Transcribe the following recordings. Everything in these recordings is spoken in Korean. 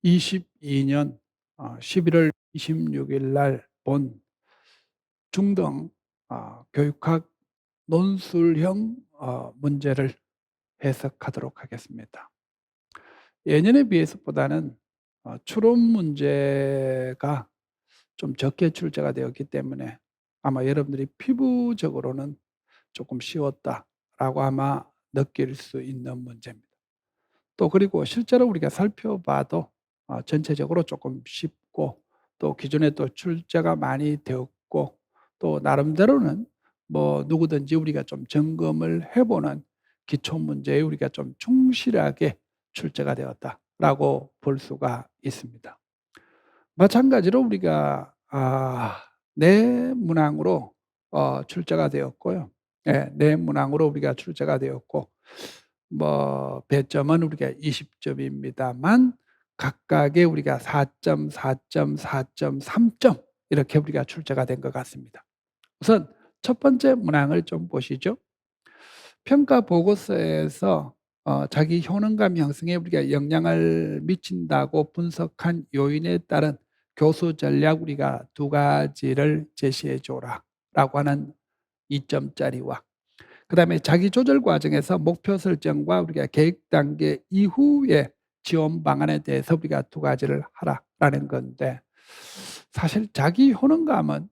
2022년 11월 26일 날 본 중등 교육학 논술형 문제를 해석하도록 하겠습니다. 예년에 비해서보다는 추론 문제가 좀 적게 출제가 되었기 때문에 아마 여러분들이 피부적으로는 조금 쉬웠다라고 아마 느낄 수 있는 문제입니다. 또 그리고 실제로 우리가 살펴봐도 전체적으로 조금 쉽고, 또 기존에 또 출제가 많이 되었고, 또 나름대로는 뭐 누구든지 우리가 좀 점검을 해 보는 기초 문제에 우리가 좀 충실하게 출제가 되었다라고 볼 수가 있습니다. 마찬가지로 우리가 네 문항으로 출제가 되었고요. 예, 네 문항으로 우리가 출제가 되었고, 뭐 배점은 우리가 20점입니다만 각각의 우리가 4점, 4점, 4점, 3점 이렇게 우리가 출제가 된 것 같습니다. 우선 첫 번째 문항을 좀 보시죠. 평가 보고서에서 자기 효능감 형성에 우리가 영향을 미친다고 분석한 요인에 따른 교수 전략 우리가 두 가지를 제시해 줘라 라고 하는 2점짜리와, 그다음에 자기 조절 과정에서 목표 설정과 우리가 계획 단계 이후에 지원 방안에 대해서 우리가 두 가지를 하라라는 건데, 사실 자기 효능감은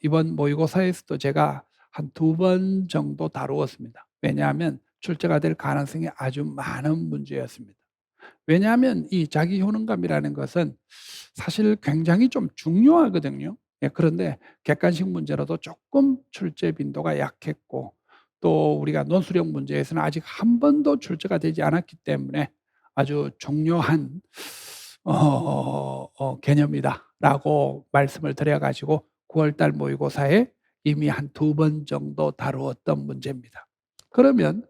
이번 모의고사에서도 제가 한 두 번 정도 다루었습니다. 왜냐하면 출제가 될 가능성이 아주 많은 문제였습니다. 왜냐하면 이 자기 효능감이라는 것은 사실 굉장히 좀 중요하거든요. 예, 그런데 객관식 문제로도 조금 출제 빈도가 약했고, 또 우리가 논술형 문제에서는 아직 한 번도 출제가 되지 않았기 때문에 아주 중요한 개념이다라고 말씀을 드려 가지고 9월 달 모의고사에 이미 한 두 번 정도 다루었던 문제입니다. 그러면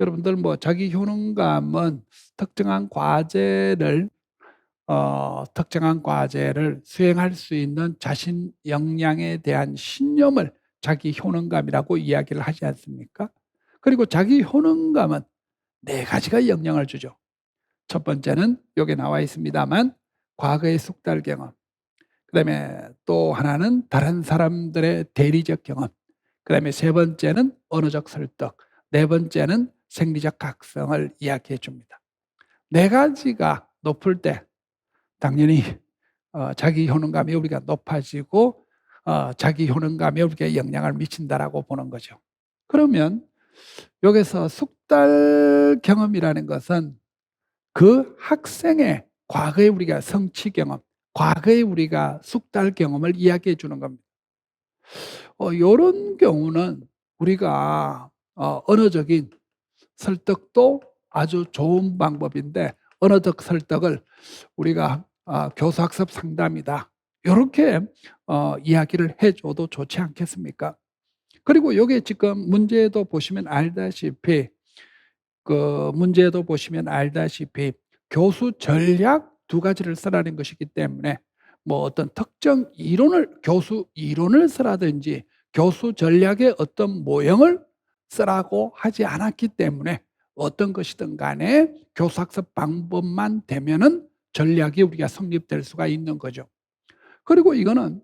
여러분들 뭐 자기 효능감은 특정한 과제를 수행할 수 있는 자신 역량에 대한 신념을 자기 효능감이라고 이야기를 하지 않습니까? 그리고 자기 효능감은 네 가지가 영향을 주죠. 첫 번째는 여기 나와 있습니다만 과거의 숙달 경험, 그다음에 또 하나는 다른 사람들의 대리적 경험, 그다음에 세 번째는 언어적 설득, 네 번째는 생리적 각성을 이야기해 줍니다. 네 가지가 높을 때 당연히 자기 효능감이 우리가 높아지고 자기 효능감에 우리가 영향을 미친다라고 보는 거죠. 그러면 여기서 숙달 경험이라는 것은 그 학생의 과거의 우리가 성취 경험, 과거의 우리가 숙달 경험을 이야기해 주는 겁니다. 이런 경우는 우리가 언어적인 설득도 아주 좋은 방법인데, 언어적 설득을 우리가 교수학습 상담이다 이렇게 이야기를 해줘도 좋지 않겠습니까? 그리고 여기 지금 문제도 보시면 알다시피 교수 전략 두 가지를 쓰라는 것이기 때문에 뭐 어떤 특정 교수 이론을 쓰라든지 교수 전략의 어떤 모형을 쓰라고 하지 않았기 때문에 어떤 것이든 간에 교수학습 방법만 되면은 전략이 우리가 성립될 수가 있는 거죠. 그리고 이거는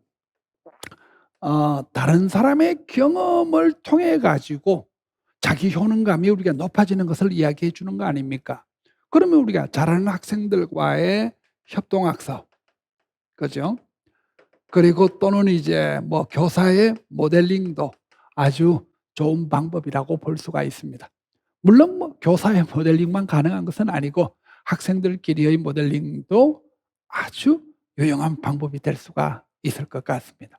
다른 사람의 경험을 통해 가지고 자기 효능감이 우리가 높아지는 것을 이야기해 주는 거 아닙니까? 그러면 우리가 잘하는 학생들과의 협동학습, 그죠? 그리고 또는 이제 뭐 교사의 모델링도 아주 좋은 방법이라고 볼 수가 있습니다. 물론 뭐 교사의 모델링만 가능한 것은 아니고 학생들끼리의 모델링도 아주 유용한 방법이 될 수가 있을 것 같습니다.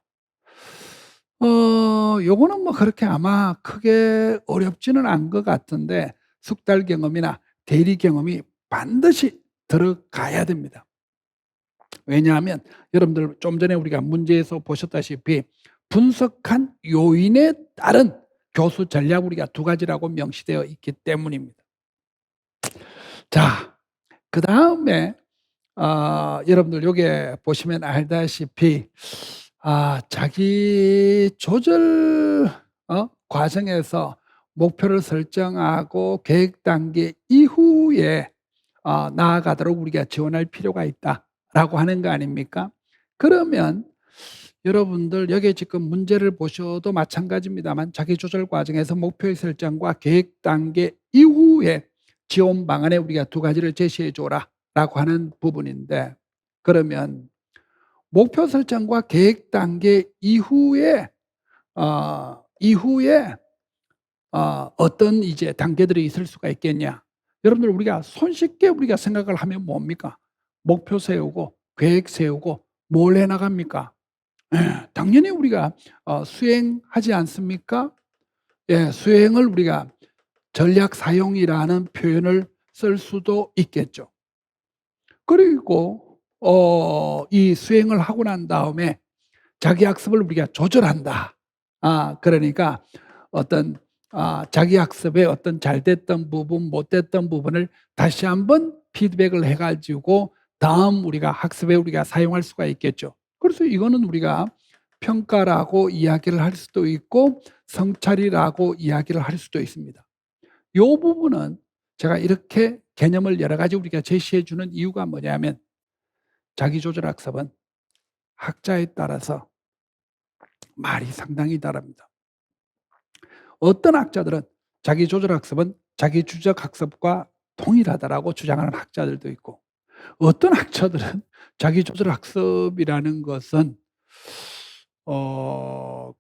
요거는 뭐 그렇게 아마 크게 어렵지는 않은 것 같은데, 숙달 경험이나 대리 경험이 반드시 들어가야 됩니다. 왜냐하면 여러분들 좀 전에 우리가 문제에서 보셨다시피 분석한 요인에 따른 교수 전략 우리가 두 가지라고 명시되어 있기 때문입니다. 자, 그다음에 여러분들 여기에 보시면 알다시피 자기 조절 과정에서 목표를 설정하고 계획 단계 이후에 나아가도록 우리가 지원할 필요가 있다라고 하는 거 아닙니까? 그러면 여러분들 여기에 지금 문제를 보셔도 마찬가지입니다만 자기조절 과정에서 목표의 설정과 계획 단계 이후에 지원 방안에 우리가 두 가지를 제시해 줘라라고 하는 부분인데, 그러면 목표 설정과 계획 단계 이후에 어떤 이제 단계들이 있을 수가 있겠냐? 여러분들 우리가 손쉽게 우리가 생각을 하면 뭡니까? 목표 세우고 계획 세우고 뭘 해 나갑니까? 당연히 우리가 수행하지 않습니까? 예, 수행을 우리가 전략 사용이라는 표현을 쓸 수도 있겠죠. 그리고 이 수행을 하고 난 다음에 자기 학습을 우리가 조절한다. 그러니까 어떤 자기 학습의 어떤 잘 됐던 부분, 못 됐던 부분을 다시 한번 피드백을 해 가지고 다음 우리가 학습에 우리가 사용할 수가 있겠죠. 그래서 이거는 우리가 평가라고 이야기를 할 수도 있고 성찰이라고 이야기를 할 수도 있습니다. 요 부분은 제가 이렇게 개념을 여러 가지 우리가 제시해 주는 이유가 뭐냐면, 자기조절 학습은 학자에 따라서 말이 상당히 다릅니다. 어떤 학자들은 자기조절 학습은 자기주적 학습과 동일하다라고 주장하는 학자들도 있고, 어떤 학자들은 자기조절 학습이라는 것은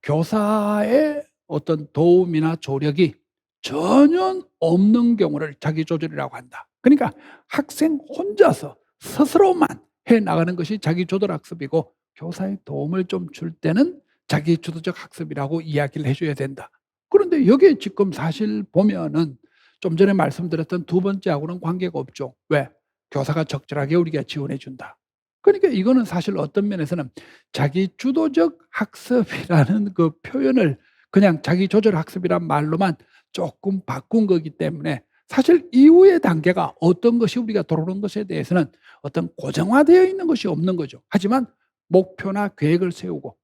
교사의 어떤 도움이나 조력이 전혀 없는 경우를 자기조절이라고 한다. 그러니까 학생 혼자서 스스로만 해 나가는 것이 자기조절 학습이고, 교사의 도움을 좀 줄 때는 자기주도적 학습이라고 이야기를 해줘야 된다. 그런데 여기에 지금 사실 보면은 좀 전에 말씀드렸던 두 번째하고는 관계가 없죠. 왜? 교사가 적절하게 우리가 지원해 준다. 그러니까 이거는 사실 어떤 면에서는 자기주도적 학습이라는 그 표현을 그냥 자기조절 학습이란 말로만 조금 바꾼 거기 때문에 사실 이후의 단계가 어떤 것이 우리가 들어오는 것에 대해서는 어떤 고정화되어 있는 것이 없는 거죠. 하지만 목표나 계획을 세우고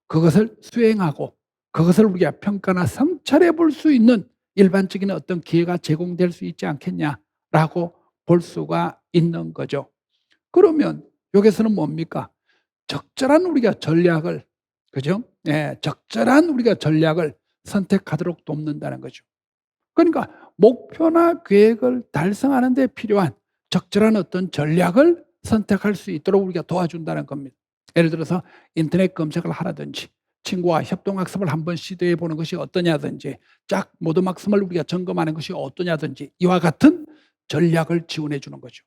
그것을 수행하고 그것을 우리가 평가나 성찰해 볼 수 있는 일반적인 어떤 기회가 제공될 수 있지 않겠냐라고 볼 수가 있는 거죠. 그러면 여기서는 뭡니까? 적절한 우리가 전략을, 그죠? 예, 적절한 우리가 전략을 선택하도록 돕는다는 거죠. 그러니까 목표나 계획을 달성하는 데 필요한 적절한 어떤 전략을 선택할 수 있도록 우리가 도와준다는 겁니다. 예를 들어서 인터넷 검색을 하라든지, 친구와 협동학습을 한번 시도해 보는 것이 어떠냐든지, 짝 모둠학습을 우리가 점검하는 것이 어떠냐든지, 이와 같은 전략을 지원해 주는 거죠.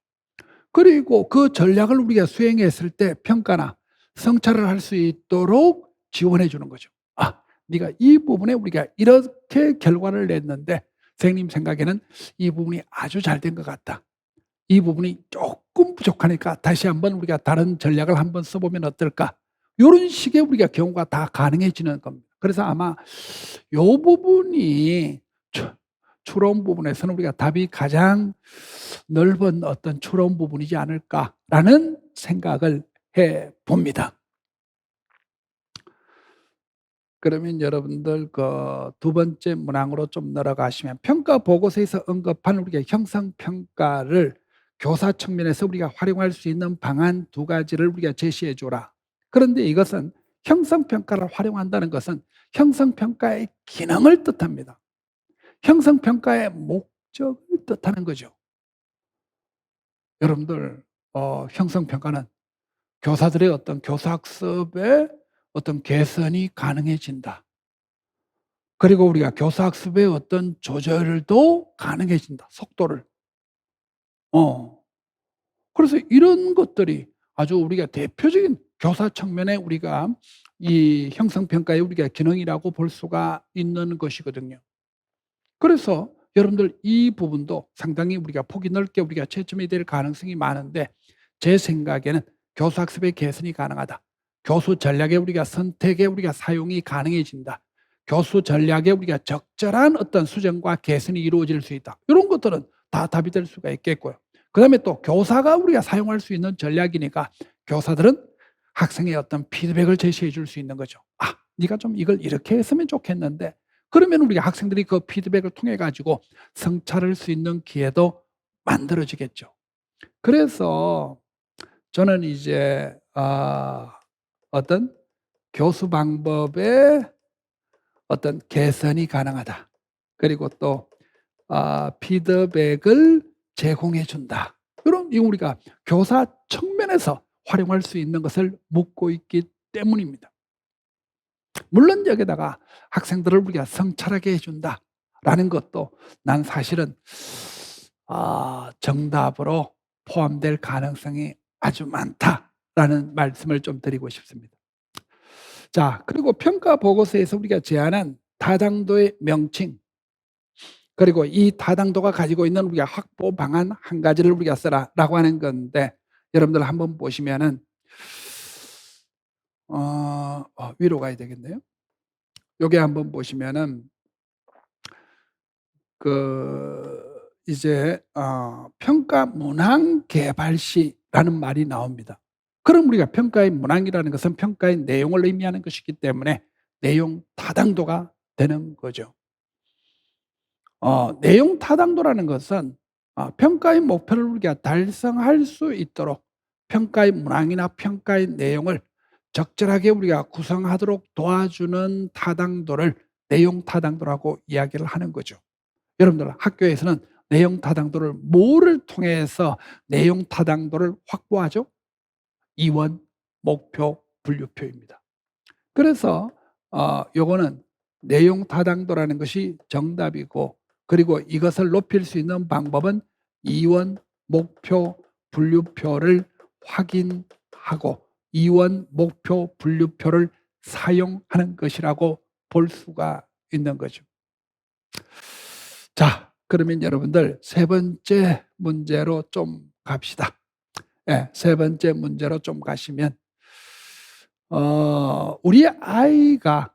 그리고 그 전략을 우리가 수행했을 때 평가나 성찰을 할 수 있도록 지원해 주는 거죠. 네가 이 부분에 우리가 이렇게 결과를 냈는데 선생님 생각에는 이 부분이 아주 잘 된 것 같다. 이 부분이 조금 부족하니까 다시 한번 우리가 다른 전략을 한번 써보면 어떨까? 요런 식의 우리가 경우가 다 가능해지는 겁니다. 그래서 아마 요 부분이 추론 부분에서는 우리가 답이 가장 넓은 어떤 추론 부분이지 않을까라는 생각을 해 봅니다. 그러면 여러분들 그 두 번째 문항으로 좀 넘어가시면, 평가 보고서에서 언급한 우리가 형성 평가를 교사 측면에서 우리가 활용할 수 있는 방안 두 가지를 우리가 제시해 줘라. 그런데 이것은 형성 평가를 활용한다는 것은 형성 평가의 기능을 뜻합니다. 형성 평가의 목적을 뜻하는 거죠. 여러분들 형성 평가는 교사들의 어떤 교사학습의 어떤 개선이 가능해진다. 그리고 우리가 교사학습의 어떤 조절도 가능해진다. 속도를. 그래서 이런 것들이 아주 우리가 대표적인 교사 측면에 우리가 이 형성평가의 우리가 기능이라고 볼 수가 있는 것이거든요. 그래서 여러분들 이 부분도 상당히 우리가 폭이 넓게 우리가 채점이 될 가능성이 많은데, 제 생각에는 교수학습의 개선이 가능하다. 교수 전략의 우리가 선택에 우리가 사용이 가능해진다. 교수 전략에 우리가 적절한 어떤 수정과 개선이 이루어질 수 있다. 이런 것들은 다 답이 될 수가 있겠고요. 그 다음에 또 교사가 우리가 사용할 수 있는 전략이니까 교사들은 학생의 어떤 피드백을 제시해 줄 수 있는 거죠. 네가 좀 이걸 이렇게 했으면 좋겠는데, 그러면 우리가 학생들이 그 피드백을 통해 가지고 성찰할 수 있는 기회도 만들어지겠죠. 그래서 저는 이제 어떤 교수 방법의 어떤 개선이 가능하다. 그리고 또 피드백을 제공해 준다. 그럼 이 우리가 교사 측면에서 활용할 수 있는 것을 묻고 있기 때문입니다. 물론 여기다가 학생들을 우리가 성찰하게 해 준다라는 것도 난 사실은 정답으로 포함될 가능성이 아주 많다라는 말씀을 좀 드리고 싶습니다. 자, 그리고 평가 보고서에서 우리가 제안한 다당도의 명칭, 그리고 이 다당도가 가지고 있는 우리가 확보 방안 한 가지를 우리가 써라라고 하는 건데, 여러분들 한번 보시면은 위로 가야 되겠네요. 요게 한번 보시면은 이제 평가 문항 개발 시라는 말이 나옵니다. 그럼 우리가 평가의 문항이라는 것은 평가의 내용을 의미하는 것이기 때문에 내용 타당도가 되는 거죠. 내용 타당도라는 것은 평가의 목표를 우리가 달성할 수 있도록 평가의 문항이나 평가의 내용을 적절하게 우리가 구성하도록 도와주는 타당도를 내용 타당도라고 이야기를 하는 거죠. 여러분들 학교에서는 내용 타당도를 뭐를 통해서 내용 타당도를 확보하죠? 이원, 목표, 분류표입니다. 그래서 요거는 내용 타당도라는 것이 정답이고, 그리고 이것을 높일 수 있는 방법은 이원, 목표, 분류표를 확인하고 이원, 목표, 분류표를 사용하는 것이라고 볼 수가 있는 거죠. 자, 그러면 여러분들 세 번째 문제로 좀 갑시다. 예, 세 번째 문제로 좀 가시면 우리 아이가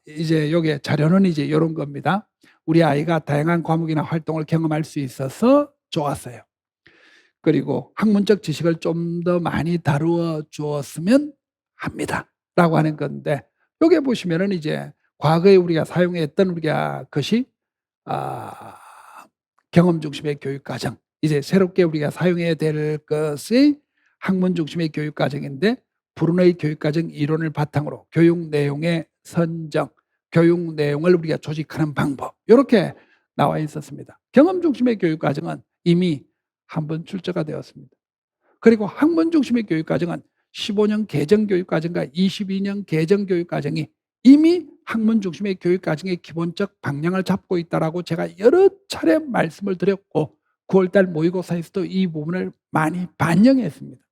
이제 요게 자료는 이제 요런 겁니다. 우리 아이가 다양한 과목이나 활동을 경험할 수 있어서 좋았어요. 그리고 학문적 지식을 좀 더 많이 다루어 주었으면 합니다라고 하는 건데, 요게 보시면은 이제 과거에 우리가 사용했던 우리가 것이 경험 중심의 교육 과정, 이제 새롭게 우리가 사용해야 될 것이 학문 중심의 교육 과정인데, 브루너의 교육 과정 이론을 바탕으로 교육 내용의 선정, 교육 내용을 우리가 조직하는 방법, 이렇게 나와 있었습니다. 경험 중심의 교육 과정은 이미 한번 출제가 되었습니다. 그리고 학문 중심의 교육 과정은 15년 개정 교육 과정과 22년 개정 교육 과정이 이미 학문 중심의 교육 과정의 기본적 방향을 잡고 있다라고 제가 여러 차례 말씀을 드렸고, 9월달 모의고사에서도 이 부분을 많이 반영했습니다.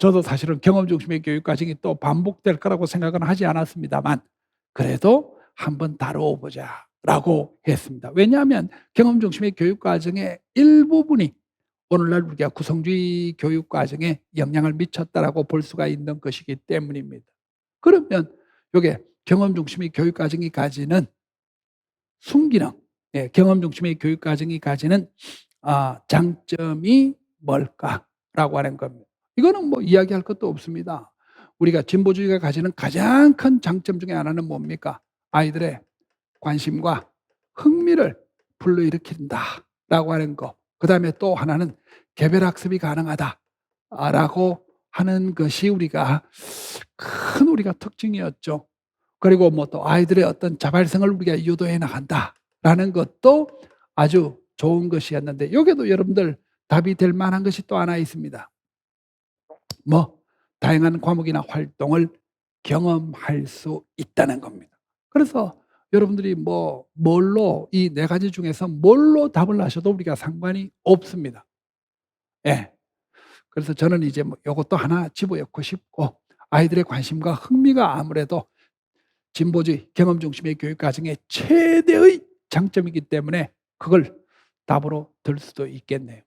저도 사실은 경험 중심의 교육 과정이 또 반복될 거라고 생각은 하지 않았습니다만, 그래도 한번 다뤄보자라고 했습니다. 왜냐하면 경험 중심의 교육 과정의 일부분이 오늘날 우리가 구성주의 교육 과정에 영향을 미쳤다라고 볼 수가 있는 것이기 때문입니다. 그러면 이게 경험 중심의 교육 과정이 가지는 순기능, 경험 중심의 교육 과정이 가지는 장점이 뭘까라고 하는 겁니다. 이거는 뭐 이야기할 것도 없습니다. 우리가 진보주의가 가지는 가장 큰 장점 중에 하나는 뭡니까? 아이들의 관심과 흥미를 불러일으킨다라고 하는 거. 그다음에 또 하나는 개별학습이 가능하다라고 하는 것이 우리가 특징이었죠. 그리고 뭐 또 아이들의 어떤 자발성을 우리가 유도해 나간다라는 것도 아주 좋은 것이었는데, 여기도 여러분들 답이 될 만한 것이 또 하나 있습니다. 다양한 과목이나 활동을 경험할 수 있다는 겁니다. 그래서 여러분들이 뭘로, 이 네 가지 중에서 뭘로 답을 하셔도 우리가 상관이 없습니다. 예. 그래서 저는 이제 요것도 하나 집어넣고 싶고, 아이들의 관심과 흥미가 아무래도 진보주의 경험 중심의 교육 과정의 최대의 장점이기 때문에 그걸 답으로 들 수도 있겠네요.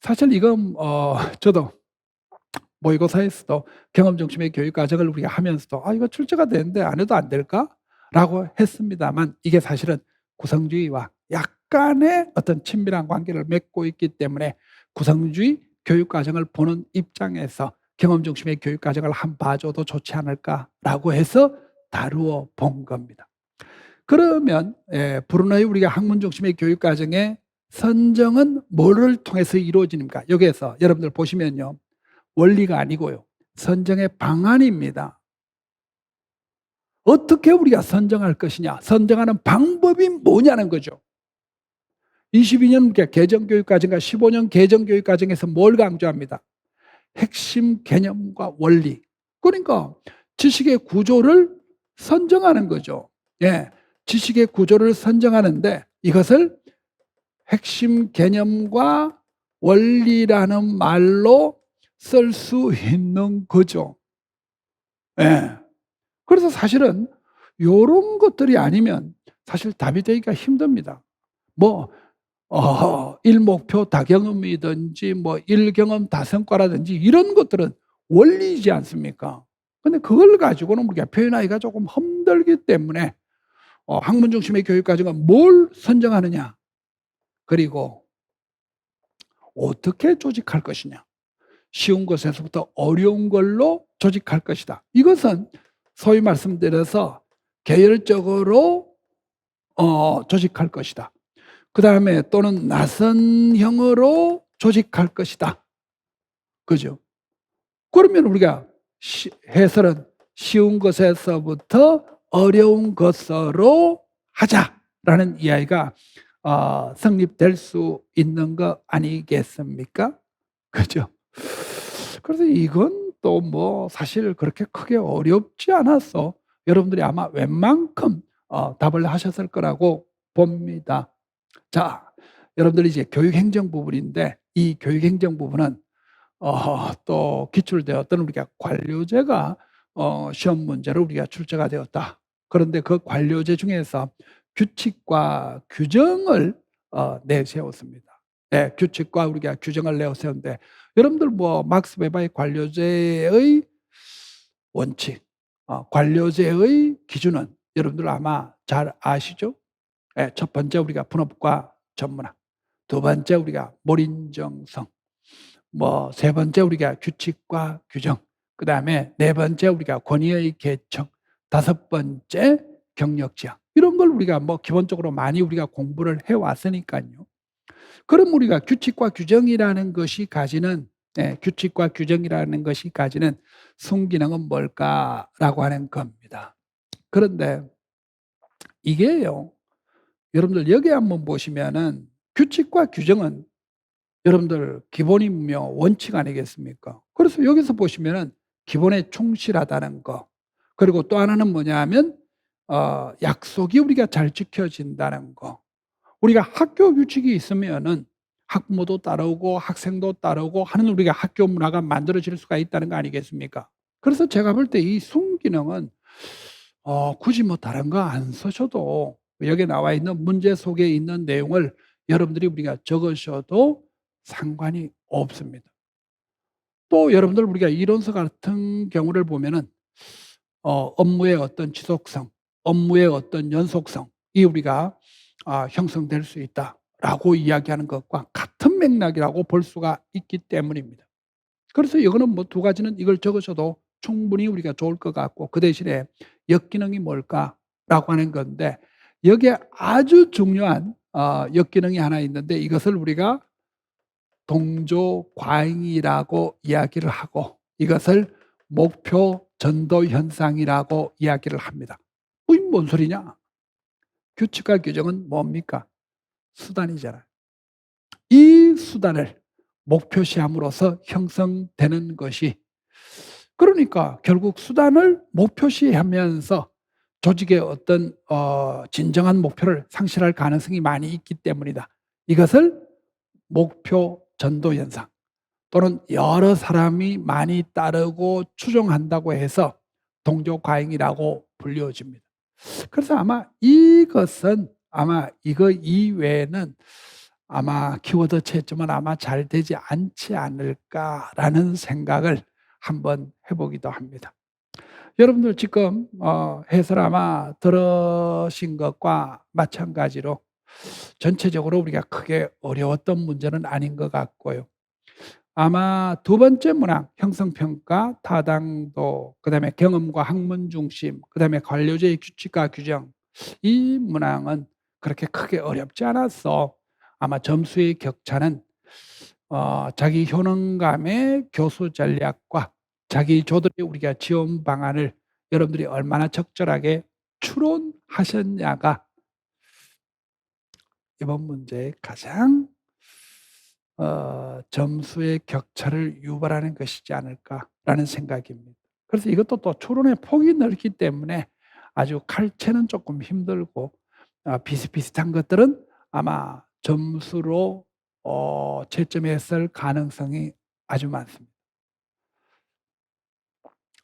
사실 이건 저도 모의고사에서도 경험 중심의 교육 과정을 우리가 하면서도 이거 출제가 되는데 안 해도 안 될까라고 했습니다만, 이게 사실은 구성주의와 약간의 어떤 친밀한 관계를 맺고 있기 때문에 구성주의 교육 과정을 보는 입장에서 경험 중심의 교육 과정을 한번 봐줘도 좋지 않을까라고 해서 다루어 본 겁니다. 그러면 브루너의 우리가 학문 중심의 교육 과정에 선정은 뭐를 통해서 이루어집니까? 여기에서 여러분들 보시면요. 원리가 아니고요. 선정의 방안입니다. 어떻게 우리가 선정할 것이냐? 선정하는 방법이 뭐냐는 거죠. 22년 개정교육과정과 15년 개정교육과정에서 뭘 강조합니다? 핵심 개념과 원리. 그러니까 지식의 구조를 선정하는 거죠. 예. 지식의 구조를 선정하는데 이것을 핵심 개념과 원리라는 말로 쓸 수 있는 거죠. 예. 그래서 사실은 요런 것들이 아니면 사실 답이 되기가 힘듭니다. 뭐 일목표 다경험이든지 뭐 일경험 다성과라든지 이런 것들은 원리이지 않습니까? 근데 그걸 가지고는 우리가 표현하기가 조금 힘들기 때문에 학문 중심의 교육 과정은 뭘 선정하느냐, 그리고 어떻게 조직할 것이냐, 쉬운 것에서부터 어려운 걸로 조직할 것이다. 이것은 소위 말씀드려서 계열적으로 조직할 것이다. 그 다음에 또는 나선형으로 조직할 것이다. 그죠? 그러면 우리가 해설은 쉬운 것에서부터 어려운 것으로 하자라는 이야기가 성립될 수 있는 거 아니겠습니까? 그죠? 그래서 이건 또 뭐 사실 그렇게 크게 어렵지 않았어. 여러분들이 아마 웬만큼 답을 하셨을 거라고 봅니다. 자, 여러분들이 이제 교육행정 부분인데 이 교육행정 부분은 또 기출되었던 우리가 관료제가 시험 문제로 우리가 출제가 되었다. 그런데 그 관료제 중에서 규칙과 규정을 내세웠습니다. 네, 규칙과 우리가 규정을 내세웠는데 여러분들 뭐 막스 웨버의 관료제의 원칙, 관료제의 기준은 여러분들 아마 잘 아시죠? 네, 첫 번째 우리가 분업과 전문학, 두 번째 우리가 몰인정성, 뭐 세 번째 우리가 규칙과 규정, 그 다음에 네 번째 우리가 권위의 계층, 다섯 번째 경력 지향, 이런 걸 우리가 뭐 기본적으로 많이 우리가 공부를 해왔으니까요. 그럼 우리가 규칙과 규정이라는 것이 가지는 규칙과 규정이라는 것이 가지는 순기능은 뭘까라고 하는 겁니다. 그런데 이게요, 여러분들 여기 한번 보시면은 규칙과 규정은 여러분들 기본이며 원칙 아니겠습니까? 그래서 여기서 보시면은 기본에 충실하다는 거, 그리고 또 하나는 뭐냐 하면 약속이 우리가 잘 지켜진다는 거. 우리가 학교 규칙이 있으면은 학부모도 따르고 학생도 따르고 하는 우리가 학교 문화가 만들어질 수가 있다는 거 아니겠습니까? 그래서 제가 볼 때 이 순기능은 굳이 뭐 다른 거 안 쓰셔도 여기 나와 있는 문제 속에 있는 내용을 여러분들이 우리가 적으셔도 상관이 없습니다. 또 여러분들 우리가 이론서 같은 경우를 보면은 업무의 어떤 지속성, 업무의 어떤 연속성이 우리가 형성될 수 있다라고 이야기하는 것과 같은 맥락이라고 볼 수가 있기 때문입니다. 그래서 이거는 뭐 두 가지는 이걸 적으셔도 충분히 우리가 좋을 것 같고, 그 대신에 역기능이 뭘까라고 하는 건데 여기에 아주 중요한 역기능이 하나 있는데 이것을 우리가 동조 과잉이라고 이야기를 하고 이것을 목표 전도 현상이라고 이야기를 합니다. 이게 뭔 소리냐? 규칙과 규정은 뭡니까? 수단이잖아요. 이 수단을 목표시함으로써 형성되는 것이, 그러니까 결국 수단을 목표시하면서 조직의 어떤 진정한 목표를 상실할 가능성이 많이 있기 때문이다. 이것을 목표 전도 현상 또는 여러 사람이 많이 따르고 추종한다고 해서 동조 과잉이라고 불려집니다. 그래서 아마 이것은 아마 이거 이외에는 아마 키워드 채점은 아마 잘 되지 않지 않을까라는 생각을 한번 해보기도 합니다. 여러분들 지금 해설 아마 들으신 것과 마찬가지로 전체적으로 우리가 크게 어려웠던 문제는 아닌 것 같고요. 아마 두 번째 문항 형성평가, 타당도, 그다음에 경험과 학문 중심, 그다음에 관료제의 규칙과 규정, 이 문항은 그렇게 크게 어렵지 않았어. 아마 점수의 격차는 자기 효능감의 교수 전략과 자기 조들의 우리가 지원 방안을 여러분들이 얼마나 적절하게 추론하셨냐가 이번 문제의 가장 점수의 격차를 유발하는 것이지 않을까라는 생각입니다. 그래서 이것도 또 추론의 폭이 넓기 때문에 아주 칼체는 조금 힘들고 비슷비슷한 것들은 아마 점수로 채점했을 가능성이 아주 많습니다.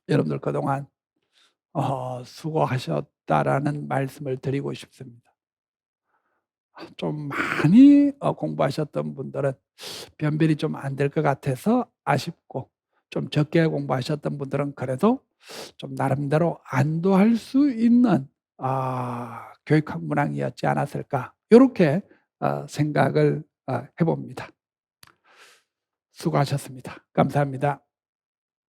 여러분들 그동안 수고하셨다라는 말씀을 드리고 싶습니다. 좀 많이 공부하셨던 분들은 변별이 좀 안 될 것 같아서 아쉽고, 좀 적게 공부하셨던 분들은 그래도 좀 나름대로 안도할 수 있는 교육학 문항이었지 않았을까, 요렇게 생각을 해 봅니다. 수고하셨습니다. 감사합니다.